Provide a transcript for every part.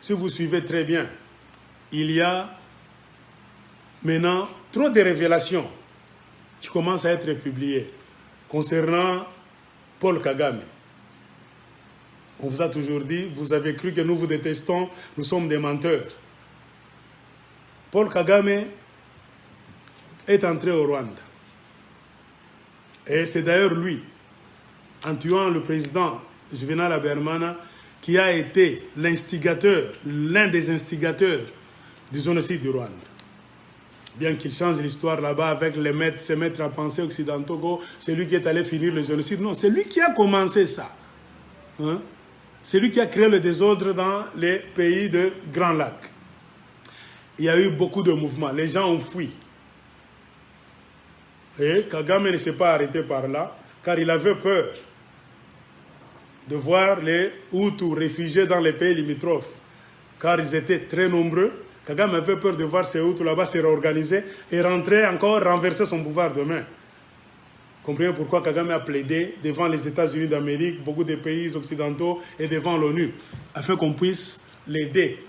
si vous suivez très bien, il y a maintenant trop de révélations qui commencent à être publiées concernant Paul Kagame. On vous a toujours dit, vous avez cru que nous vous détestons, nous sommes des menteurs. Paul Kagame est entré au Rwanda. Et c'est d'ailleurs lui, en tuant le président Juvenal Habyarimana, qui a été l'instigateur, l'un des instigateurs du génocide du Rwanda. Bien qu'il change l'histoire là-bas avec ses maîtres à penser occidentaux, c'est lui qui est allé finir le génocide. Non, c'est lui qui a commencé ça. Hein? C'est lui qui a créé le désordre dans les pays de Grand Lac. Il y a eu beaucoup de mouvements. Les gens ont fui. Et Kagame ne s'est pas arrêté par là, car il avait peur de voir les Hutus réfugiés dans les pays limitrophes, car ils étaient très nombreux. Kagame avait peur de voir ces Hutus là-bas se réorganiser et rentrer encore, renverser son pouvoir demain. Comprenez pourquoi Kagame a plaidé devant les États-Unis d'Amérique, beaucoup de pays occidentaux et devant l'ONU, afin qu'on puisse l'aider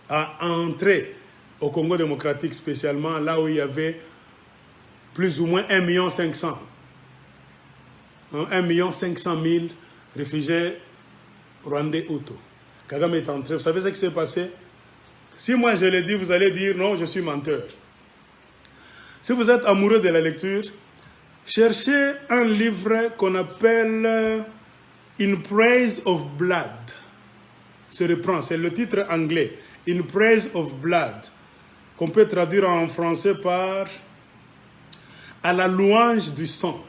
à entrer au Congo démocratique, spécialement là où il y avait plus ou moins 1 500 000. 1 500 000 réfugiés rwandais Hutus. Kagame est entré. Vous savez ce qui s'est passé? Si moi je le dis, vous allez dire non, je suis menteur. Si vous êtes amoureux de la lecture, cherchez un livre qu'on appelle In Praise of Blood. Je reprends, c'est le titre anglais. In Praise of Blood, qu'on peut traduire en français par À la louange du sang.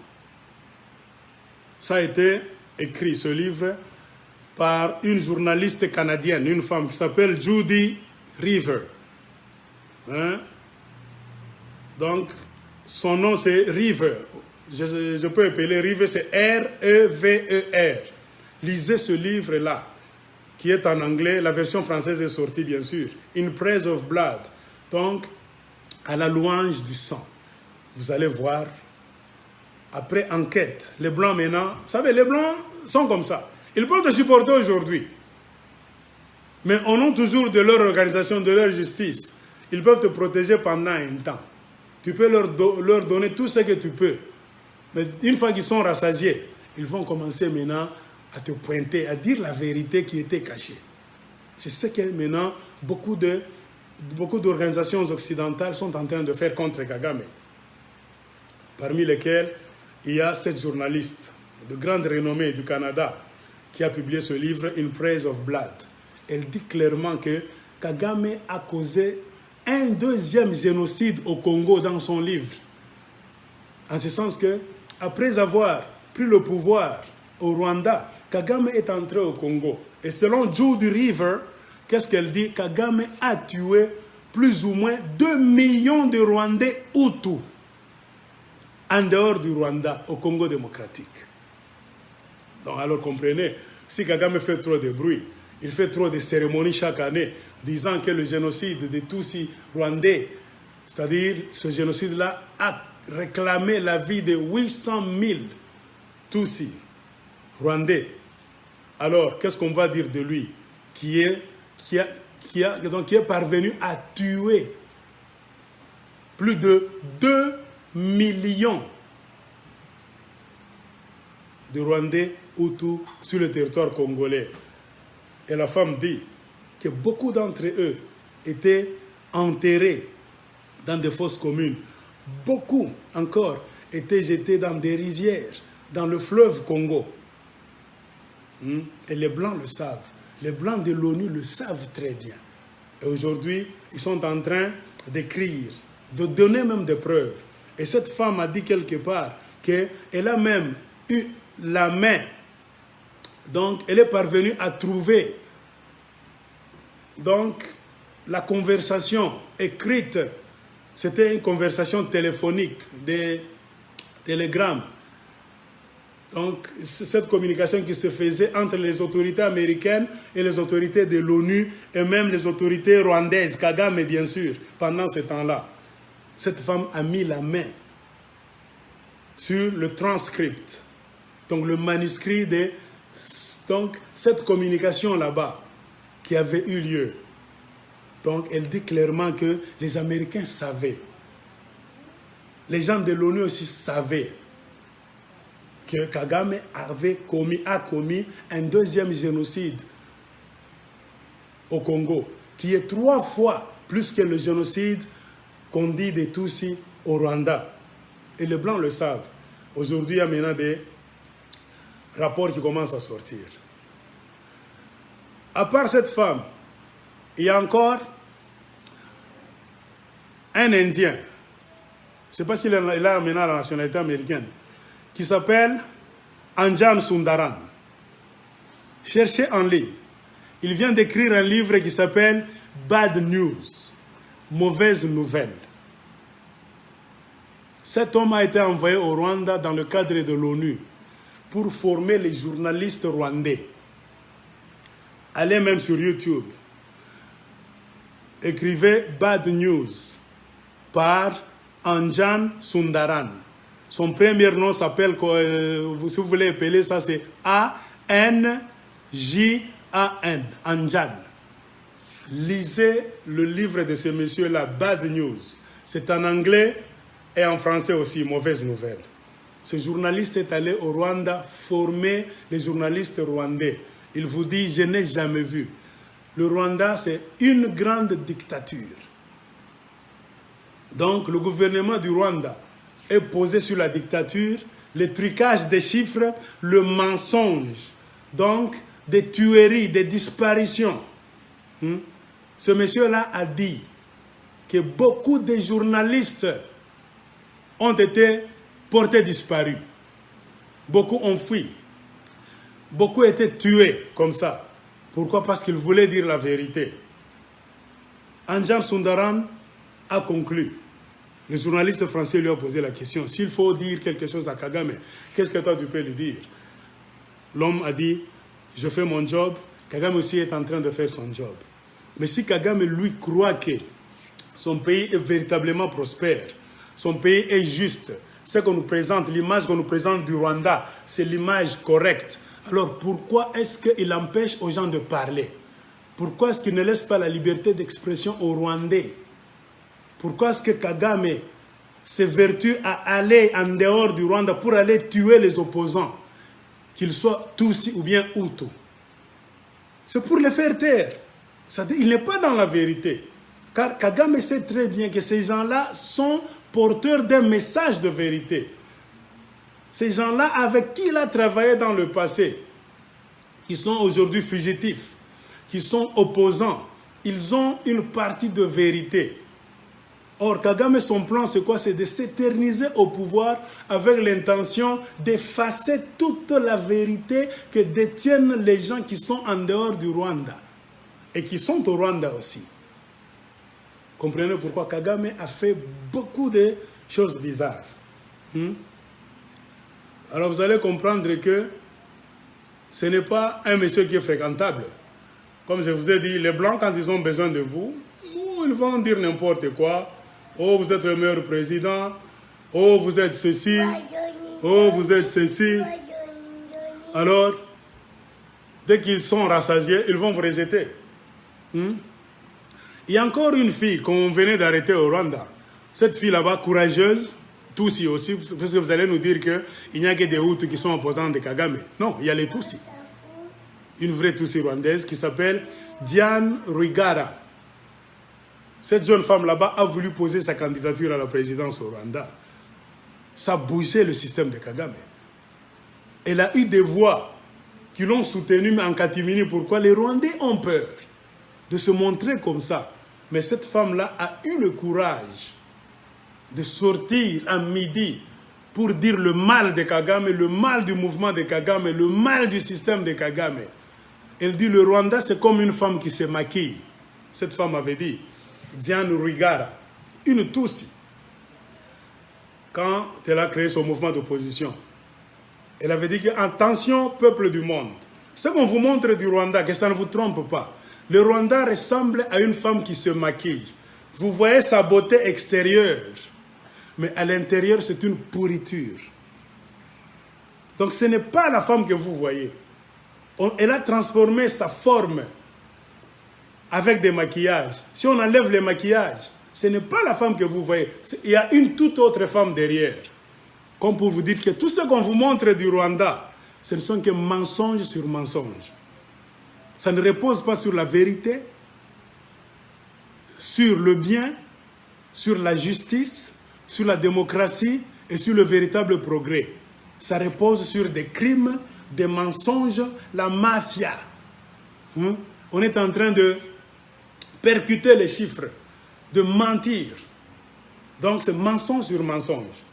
Ça a été écrit, ce livre, par une journaliste canadienne, une femme qui s'appelle Judy River. Hein? Donc, son nom c'est River. Je peux appeler River, c'est R-E-V-E-R. Lisez ce livre-là, qui est en anglais. La version française est sortie, bien sûr. In Praise of Blood. Donc, à la louange du sang. Vous allez voir, après enquête, les Blancs maintenant, vous savez, les Blancs sont comme ça. Ils peuvent te supporter aujourd'hui. Mais au nom toujours de leur organisation, de leur justice, ils peuvent te protéger pendant un temps. Tu peux leur donner tout ce que tu peux. Mais une fois qu'ils sont rassasiés, ils vont commencer maintenant à te pointer, à dire la vérité qui était cachée. Je sais que maintenant, beaucoup d'organisations occidentales sont en train de faire contre Kagame. Parmi lesquelles, il y a cette journaliste de grande renommée du Canada qui a publié ce livre, In Praise of Blood. Elle dit clairement que Kagame a causé un deuxième génocide au Congo dans son livre. En ce sens que, après avoir pris le pouvoir au Rwanda, Kagame est entré au Congo. Et selon Judy River, qu'est-ce qu'elle dit? Kagame a tué plus ou moins 2 millions de Rwandais Hutus en dehors du Rwanda, au Congo démocratique. Donc alors comprenez, si Kagame fait trop de bruit, il fait trop de cérémonies chaque année, disant que le génocide des Tutsis rwandais, c'est-à-dire ce génocide-là, a réclamé la vie de 800 000 Tutsis rwandais. Alors, qu'est-ce qu'on va dire de lui qui est parvenu à tuer plus de 2 millions de Rwandais Hutus sur le territoire congolais. Et la femme dit que beaucoup d'entre eux étaient enterrés dans des fosses communes. Beaucoup encore étaient jetés dans des rivières, dans le fleuve Congo. Et les Blancs le savent. Les Blancs de l'ONU le savent très bien. Et aujourd'hui, ils sont en train d'écrire, de donner même des preuves. Et cette femme a dit quelque part qu'elle a même eu la main. Donc, elle est parvenue à trouver donc, la conversation écrite. C'était une conversation téléphonique, des télégrammes. Donc, cette communication qui se faisait entre les autorités américaines et les autorités de l'ONU et même les autorités rwandaises, Kagame bien sûr, pendant ce temps-là. Cette femme a mis la main sur le transcript, donc le manuscrit de donc, cette communication là-bas. qui avait eu lieu. Donc, elle dit clairement que les Américains savaient. Les gens de l'ONU aussi savaient que Kagame a commis un deuxième génocide au Congo, qui est 3 fois plus que le génocide qu'on dit des Tutsis au Rwanda. Et les Blancs le savent. Aujourd'hui, il y a maintenant des rapports qui commencent à sortir. À part cette femme, il y a encore un Indien, je ne sais pas s'il a maintenant la nationalité américaine, qui s'appelle Anjan Sundaram. Cherchez en ligne. Il vient d'écrire un livre qui s'appelle Bad News, mauvaise nouvelle. Cet homme a été envoyé au Rwanda dans le cadre de l'ONU pour former les journalistes rwandais. Allez même sur YouTube. Écrivez Bad News par Anjan Sundaram. Son premier nom s'appelle, si vous voulez appeler ça, c'est A-N-J-A-N, Anjan. Lisez le livre de ce monsieur-là, Bad News. C'est en anglais et en français aussi, mauvaise nouvelle. Ce journaliste est allé au Rwanda former les journalistes rwandais. Il vous dit, je n'ai jamais vu. Le Rwanda, c'est une grande dictature. Donc, le gouvernement du Rwanda est posé sur la dictature, le trucage des chiffres, le mensonge, donc des tueries, des disparitions. Ce monsieur-là a dit que beaucoup de journalistes ont été portés disparus. Beaucoup ont fui. Beaucoup étaient tués comme ça. Pourquoi? Parce qu'ils voulaient dire la vérité. Anjan Sundaram a conclu. Le journaliste français lui a posé la question. S'il faut dire quelque chose à Kagame, qu'est-ce que toi tu peux lui dire? L'homme a dit, je fais mon job. Kagame aussi est en train de faire son job. Mais si Kagame lui croit que son pays est véritablement prospère, son pays est juste, ce qu'on nous présente, l'image qu'on nous présente du Rwanda, c'est l'image correcte. Alors pourquoi est-ce qu'il empêche aux gens de parler? Pourquoi est-ce qu'il ne laisse pas la liberté d'expression aux Rwandais? Pourquoi est-ce que Kagame s'évertue à aller en dehors du Rwanda pour aller tuer les opposants, qu'ils soient Tutsis ou bien Hutus? C'est pour les faire taire. Il n'est pas dans la vérité. Car Kagame sait très bien que ces gens-là sont porteurs d'un message de vérité. Ces gens-là avec qui il a travaillé dans le passé, qui sont aujourd'hui fugitifs, qui sont opposants, ils ont une partie de vérité. Or, Kagame, son plan, c'est quoi? C'est de s'éterniser au pouvoir avec l'intention d'effacer toute la vérité que détiennent les gens qui sont en dehors du Rwanda et qui sont au Rwanda aussi. Comprenez pourquoi Kagame a fait beaucoup de choses bizarres. Alors vous allez comprendre que ce n'est pas un monsieur qui est fréquentable. Comme je vous ai dit, les Blancs, quand ils ont besoin de vous, ils vont dire n'importe quoi. Oh, vous êtes le meilleur président. Oh, vous êtes ceci. Oh, vous êtes ceci. Alors, dès qu'ils sont rassasiés, ils vont vous rejeter. Il y a encore une fille qu'on venait d'arrêter au Rwanda. Cette fille là-bas, courageuse, Tutsis aussi, parce que vous allez nous dire qu'il n'y a que des Hutus qui sont opposants de Kagame. Non, il y a les Tutsis. Une vraie Tutsi rwandaise qui s'appelle Diane Rwigara. Cette jeune femme là-bas a voulu poser sa candidature à la présidence au Rwanda. Ça bougeait le système de Kagame. Elle a eu des voix qui l'ont soutenue, mais en catimini. Pourquoi? Les Rwandais ont peur de se montrer comme ça. Mais cette femme-là a eu le courage de sortir à midi pour dire le mal de Kagame, le mal du mouvement de Kagame, le mal du système de Kagame. Elle dit le Rwanda, c'est comme une femme qui se maquille. Cette femme avait dit, Diane Rwigara, une Tutsi, quand elle a créé son mouvement d'opposition. Elle avait dit que, attention, peuple du monde, ce qu'on vous montre du Rwanda, que ça ne vous trompe pas. Le Rwanda ressemble à une femme qui se maquille. Vous voyez sa beauté extérieure, mais à l'intérieur, c'est une pourriture. Donc ce n'est pas la femme que vous voyez. Elle a transformé sa forme avec des maquillages. Si on enlève les maquillages, ce n'est pas la femme que vous voyez. Il y a une toute autre femme derrière. Comme pour vous dire que tout ce qu'on vous montre du Rwanda, ce ne sont que mensonges sur mensonges. Ça ne repose pas sur la vérité, sur le bien, sur la justice, sur la démocratie et sur le véritable progrès. Ça repose sur des crimes, des mensonges, la mafia. On est en train de percuter les chiffres, de mentir. Donc c'est mensonge sur mensonge.